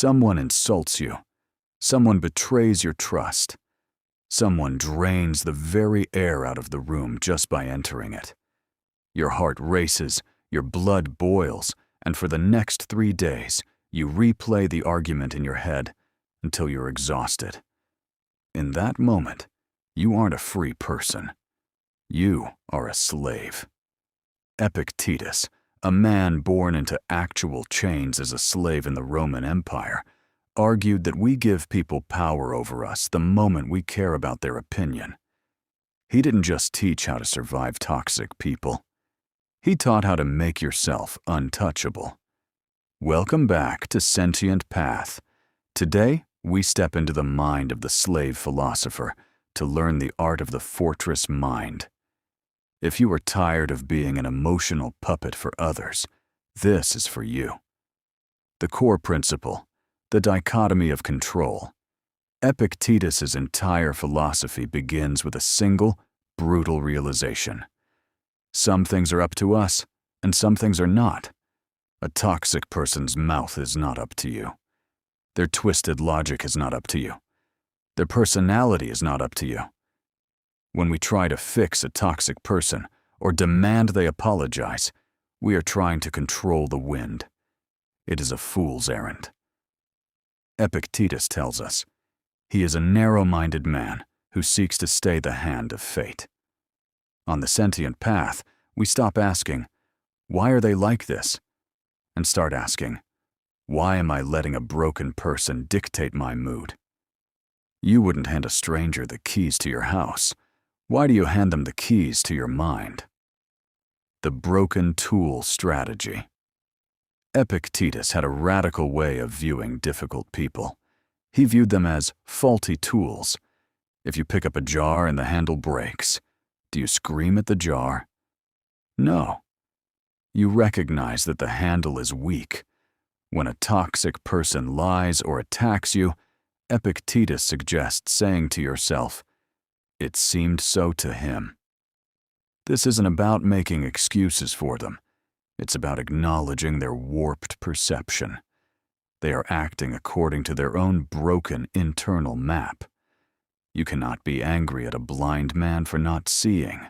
Someone insults you. Someone betrays your trust. Someone drains the very air out of the room just by entering it. Your heart races, your blood boils, and for the next 3 days, you replay the argument in your head until you're exhausted. In that moment, you aren't a free person. You are a slave. Epictetus, a man born into actual chains as a slave in the Roman Empire, argued that we give people power over us the moment we care about their opinion. He didn't just teach how to survive toxic people. He taught how to make yourself untouchable. Welcome back to Sentient Path. Today, we step into the mind of the slave philosopher to learn the art of the fortress mind. If you are tired of being an emotional puppet for others, this is for you. The core principle, the dichotomy of control. Epictetus's entire philosophy begins with a single, brutal realization. Some things are up to us, and some things are not. A toxic person's mouth is not up to you. Their twisted logic is not up to you. Their personality is not up to you. When we try to fix a toxic person or demand they apologize, we are trying to control the wind. It is a fool's errand. Epictetus tells us, he is a narrow-minded man who seeks to stay the hand of fate. On the Sentient Path, we stop asking, why are they like this? And start asking, why am I letting a broken person dictate my mood? You wouldn't hand a stranger the keys to your house. Why do you hand them the keys to your mind? The broken tool strategy. Epictetus had a radical way of viewing difficult people. He viewed them as faulty tools. If you pick up a jar and the handle breaks, do you scream at the jar? No. You recognize that the handle is weak. When a toxic person lies or attacks you, Epictetus suggests saying to yourself, "It seemed so to him." This isn't about making excuses for them. It's about acknowledging their warped perception. They are acting according to their own broken internal map. You cannot be angry at a blind man for not seeing,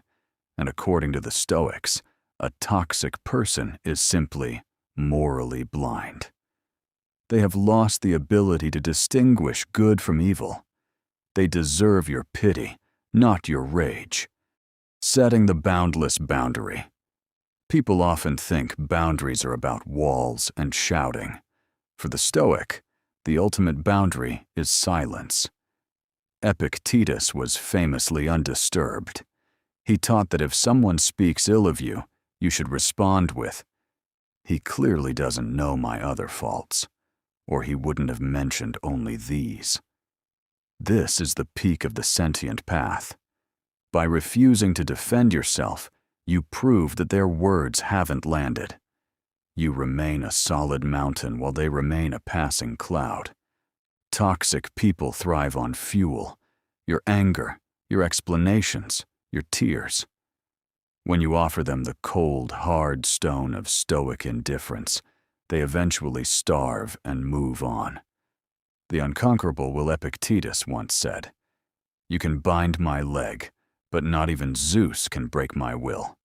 and according to the Stoics, a toxic person is simply morally blind. They have lost the ability to distinguish good from evil. They deserve your pity, not your rage. Setting the boundless boundary. People often think boundaries are about walls and shouting. For the Stoic, the ultimate boundary is silence. Epictetus was famously undisturbed. He taught that if someone speaks ill of you, you should respond with, "He clearly doesn't know my other faults, or he wouldn't have mentioned only these." This is the peak of the Sentient Path. By refusing to defend yourself, you prove that their words haven't landed. You remain a solid mountain while they remain a passing cloud. Toxic people thrive on fuel, your anger, your explanations, your tears. When you offer them the cold, hard stone of stoic indifference, they eventually starve and move on. The Unconquerable Will Epictetus once said, "You can bind my leg, but not even Zeus can break my will."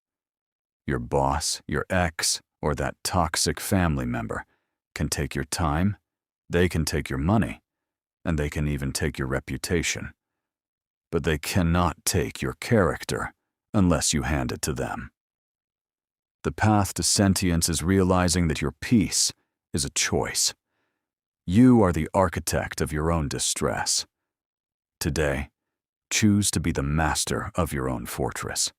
Your boss, your ex, or that toxic family member can take your time, they can take your money, and they can even take your reputation. But they cannot take your character unless you hand it to them. The path to sentience is realizing that your peace is a choice. You are the architect of your own distress. Today, choose to be the master of your own fortress.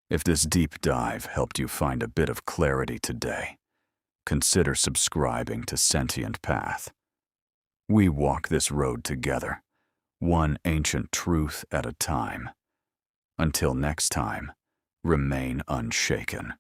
If this deep dive helped you find a bit of clarity today, consider subscribing to Sentient Path. We walk this road together, one ancient truth at a time. Until next time, remain unshaken.